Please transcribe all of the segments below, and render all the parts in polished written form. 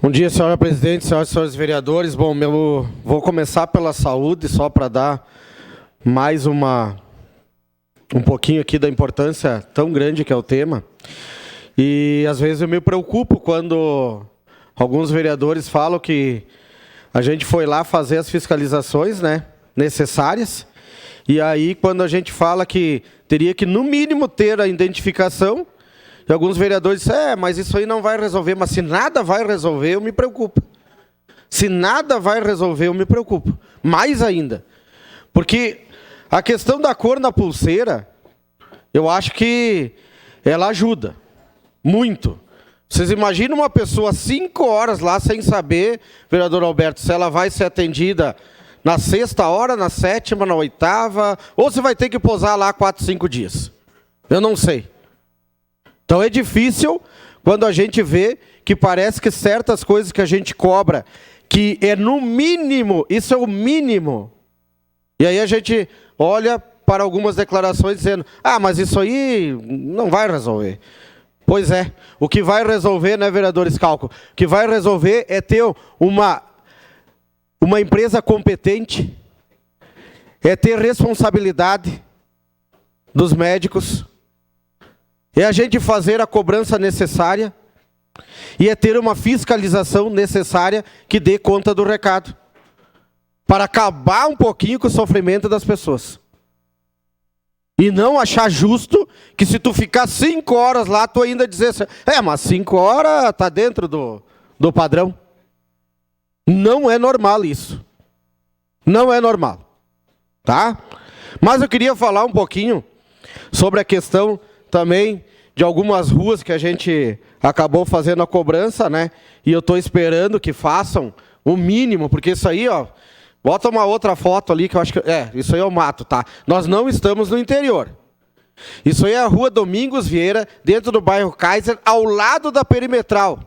Bom dia, senhora presidente, senhoras e senhores vereadores. Bom, eu vou começar pela saúde, só para dar mais um pouquinho aqui da importância tão grande que é o tema. E às vezes eu me preocupo quando alguns vereadores falam que a gente foi lá fazer as fiscalizações, né, necessárias. E aí quando a gente fala que teria que no mínimo ter a identificação, e alguns vereadores dizem, mas isso aí não vai resolver. Mas se nada vai resolver, eu me preocupo. Se nada vai resolver, eu me preocupo. Mais ainda. Porque a questão da cor na pulseira, eu acho que ela ajuda. Muito. Vocês imaginam uma pessoa 5 horas lá sem saber, vereador Alberto, se ela vai ser atendida na 6ª hora, na 7ª, na 8ª, ou se vai ter que posar lá 4, 5 dias. Eu não sei. Então é difícil quando a gente vê que parece que certas coisas que a gente cobra, que é no mínimo, isso é o mínimo. E aí a gente olha para algumas declarações dizendo, mas isso aí não vai resolver. Pois é, o que vai resolver, né, vereador Scalco? O que vai resolver é ter uma empresa competente, é ter responsabilidade dos médicos, é a gente fazer a cobrança necessária e é ter uma fiscalização necessária que dê conta do recado. Para acabar um pouquinho com o sofrimento das pessoas. E não achar justo que se tu ficar 5 horas lá, tu ainda dizer assim, mas 5 horas está dentro do padrão. Não é normal isso. Não é normal. Tá? Mas eu queria falar um pouquinho sobre a questão também de algumas ruas que a gente acabou fazendo a cobrança, né? E eu estou esperando que façam o mínimo, porque isso aí, ó, bota uma outra foto ali que eu acho que... isso aí eu mato, tá? Nós não estamos no interior. Isso aí é a rua Domingos Vieira, dentro do bairro Kaiser, ao lado da Perimetral.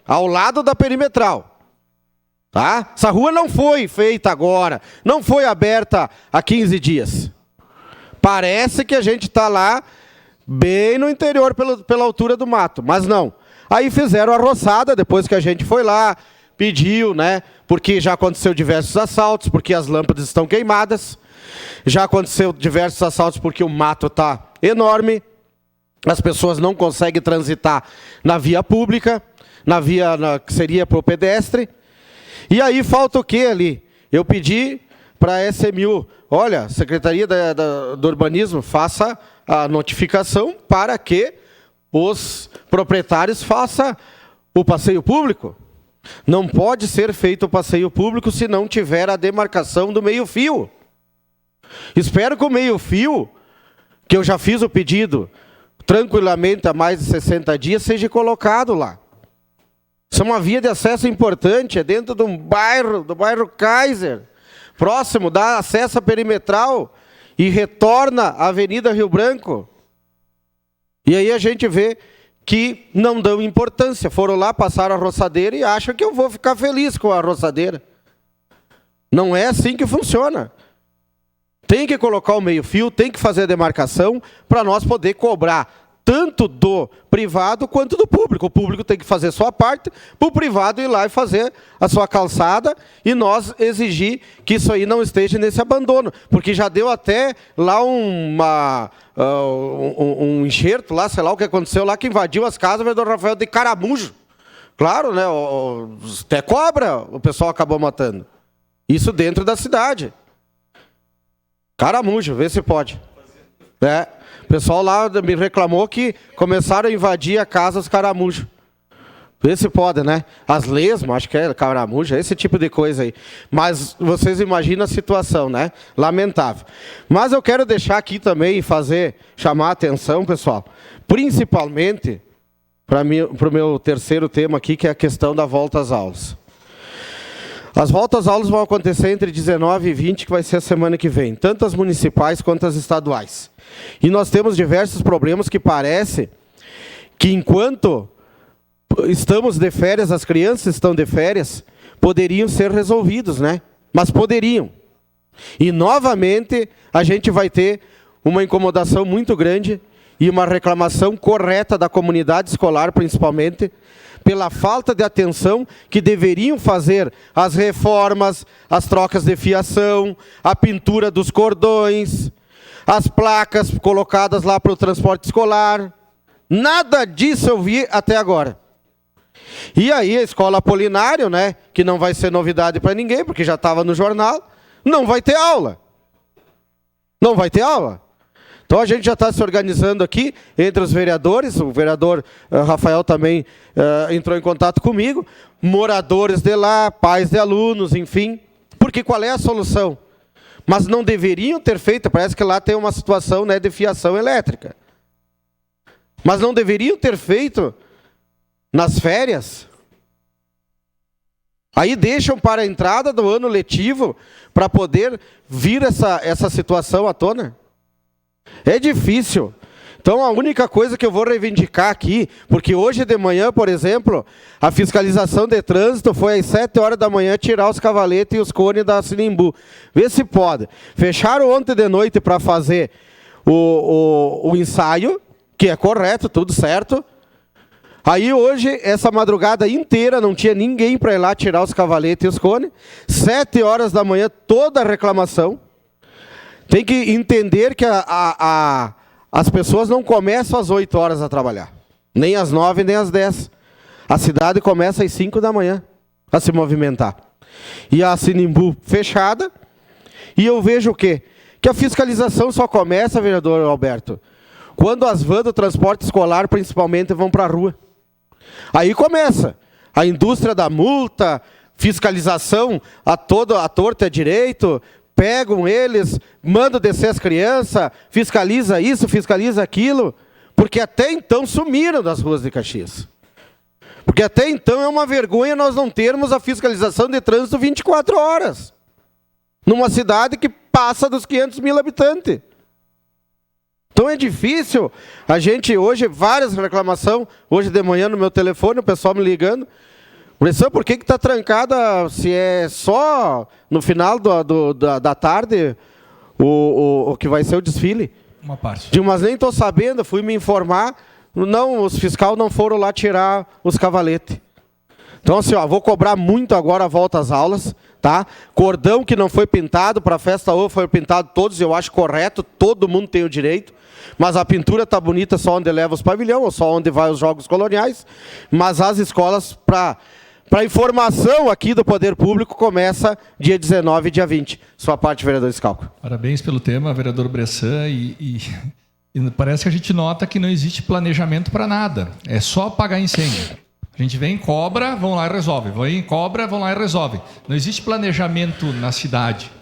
Ao lado da Perimetral. Tá? Essa rua não foi feita agora, não foi aberta há 15 dias. Parece que a gente está lá bem no interior, pela altura do mato, mas não. Aí fizeram a roçada, depois que a gente foi lá, pediu, né? Porque já aconteceu diversos assaltos, porque as lâmpadas estão queimadas. Já aconteceu diversos assaltos porque o mato está enorme. As pessoas não conseguem transitar na via pública, que seria para o pedestre. E aí falta o quê ali? Eu pedi para a SMU, olha, Secretaria do Urbanismo, faça a notificação para que os proprietários façam o passeio público. Não pode ser feito o passeio público se não tiver a demarcação do meio-fio. Espero que o meio-fio, que eu já fiz o pedido, tranquilamente há mais de 60 dias, seja colocado lá. Isso é uma via de acesso importante, é dentro do bairro Kaiser, próximo, dá acesso à Perimetral e retorna à Avenida Rio Branco. E aí a gente vê que não dão importância. Foram lá, passaram a roçadeira e acham que eu vou ficar feliz com a roçadeira. Não é assim que funciona. Tem que colocar o meio-fio, tem que fazer a demarcação para nós poder cobrar tanto do privado quanto do público. O público tem que fazer a sua parte, para o privado ir lá e fazer a sua calçada e nós exigir que isso aí não esteja nesse abandono. Porque já deu até lá um enxerto, lá, sei lá o que aconteceu lá, que invadiu as casas, o vereador Rafael de caramujo. Claro, né? Até cobra o pessoal acabou matando. Isso dentro da cidade. Caramujo, vê se pode. O pessoal lá me reclamou que começaram a invadir a casa os caramujos. Vê se pode, né? As lesmas, acho que é caramujo, esse tipo de coisa aí. Mas vocês imaginam a situação, né? Lamentável. Mas eu quero deixar aqui também chamar a atenção, pessoal, principalmente para o meu terceiro tema aqui, que é a questão da volta às aulas. As voltas às aulas vão acontecer entre 19 e 20, que vai ser a semana que vem, tanto as municipais quanto as estaduais. E nós temos diversos problemas que parece que enquanto estamos de férias, as crianças estão de férias, poderiam ser resolvidos, né? Mas poderiam. E novamente a gente vai ter uma incomodação muito grande e uma reclamação correta da comunidade escolar, principalmente, pela falta de atenção que deveriam fazer as reformas, as trocas de fiação, a pintura dos cordões, as placas colocadas lá para o transporte escolar. Nada disso eu vi até agora. E aí a escola Apolinário, né, que não vai ser novidade para ninguém, porque já estava no jornal, não vai ter aula. Não vai ter aula. Então a gente já está se organizando aqui entre os vereadores, o vereador Rafael também entrou em contato comigo, moradores de lá, pais de alunos, enfim, porque qual é a solução? Mas não deveriam ter feito, parece que lá tem uma situação, né, de fiação elétrica. Mas não deveriam ter feito nas férias. Aí deixam para a entrada do ano letivo para poder vir essa situação à tona. É difícil. Então a única coisa que eu vou reivindicar aqui, porque hoje de manhã, por exemplo, a fiscalização de trânsito foi às 7 horas da manhã tirar os cavaletes e os cones da Sinimbu. Vê se pode. Fecharam ontem de noite para fazer o ensaio, que é correto, tudo certo. Aí hoje, essa madrugada inteira, não tinha ninguém para ir lá tirar os cavaletes e os cones. 7 horas da manhã, toda a reclamação. Tem que entender que as pessoas não começam às 8 horas a trabalhar. Nem às 9, nem às 10. A cidade começa às 5 da manhã a se movimentar. E a Sinimbu fechada. E eu vejo o quê? Que a fiscalização só começa, vereador Alberto, quando as vans do transporte escolar, principalmente, vão para a rua. Aí começa a indústria da multa, fiscalização a torta e a direito, pegam eles, mandam descer as crianças, fiscaliza isso, fiscaliza aquilo, porque até então sumiram das ruas de Caxias. Porque até então é uma vergonha nós não termos a fiscalização de trânsito 24 horas, numa cidade que passa dos 500 mil habitantes. Então é difícil, a gente hoje, várias reclamações, hoje de manhã no meu telefone, o pessoal me ligando, professor, por que está trancada, se é só no final da tarde o que vai ser o desfile? Uma parte. Mas nem estou sabendo, fui me informar, não, os fiscais não foram lá tirar os cavaletes. Então assim, ó, vou cobrar muito agora a volta às aulas, tá? Cordão que não foi pintado, para a festa ou foi pintado todos, eu acho correto, todo mundo tem o direito, mas a pintura está bonita só onde leva os pavilhões, ou só onde vai os jogos coloniais, mas as escolas, para informação aqui do Poder Público, começa dia 19 e dia 20. Sua parte, vereador Scalco. Parabéns pelo tema, vereador Bressan, e parece que a gente nota que não existe planejamento para nada, é só apagar incêndio. A gente vem, cobra, vão lá e resolve. Vem, cobra, vão lá e resolve. Não existe planejamento na cidade.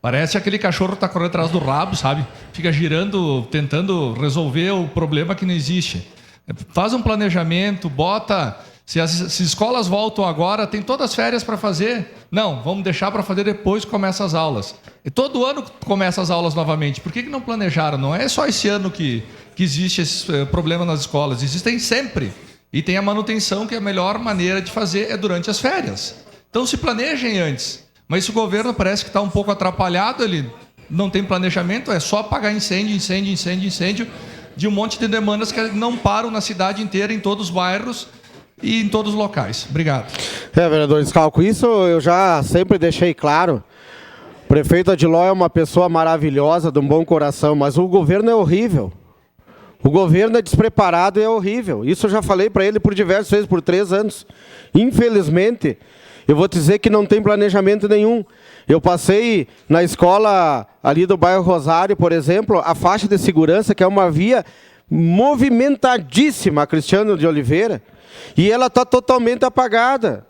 Parece aquele cachorro que está correndo atrás do rabo, sabe? Fica girando, tentando resolver o problema que não existe. Faz um planejamento, bota... Se as escolas voltam agora, tem todas as férias para fazer. Não, vamos deixar para fazer depois que começam as aulas. E todo ano começa as aulas novamente. Por que não planejaram? Não é só esse ano que existe esse problema nas escolas. Existem sempre. E tem a manutenção, que a melhor maneira de fazer é durante as férias. Então se planejem antes. Mas se o governo parece que está um pouco atrapalhado, ele não tem planejamento, é só apagar incêndio, de um monte de demandas que não param na cidade inteira, em todos os bairros e em todos os locais. Obrigado. Vereador Scalco, isso eu já sempre deixei claro. O prefeito Adiló é uma pessoa maravilhosa, de um bom coração, mas o governo é horrível. O governo é despreparado e é horrível. Isso eu já falei para ele por diversas vezes, por 3 anos. Infelizmente, eu vou dizer que não tem planejamento nenhum. Eu passei na escola ali do bairro Rosário, por exemplo, a faixa de segurança, que é uma via movimentadíssima, a Cristiano de Oliveira, e ela está totalmente apagada.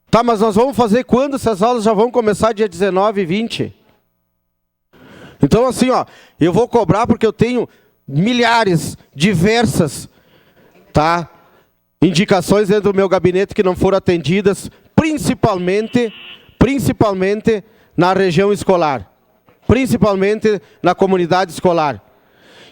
Tá, mas nós vamos fazer quando? Se as aulas já vão começar dia 19 e 20? Então assim, ó, eu vou cobrar porque eu tenho milhares, diversas, tá, indicações dentro do meu gabinete que não foram atendidas, principalmente na região escolar, principalmente na comunidade escolar.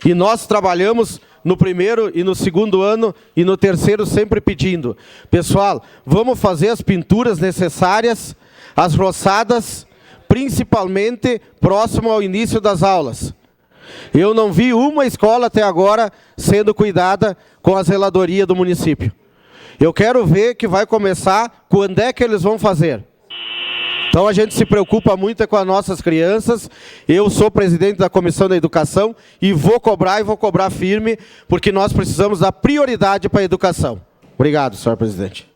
E nós trabalhamos no primeiro e no segundo ano e no terceiro sempre pedindo, pessoal, vamos fazer as pinturas necessárias, as roçadas, principalmente próximo ao início das aulas. Eu não vi uma escola até agora sendo cuidada com a zeladoria do município. Eu quero ver que vai começar, quando é que eles vão fazer. Então a gente se preocupa muito com as nossas crianças. Eu sou presidente da Comissão da Educação e vou cobrar firme, porque nós precisamos dar prioridade para a educação. Obrigado, senhor presidente.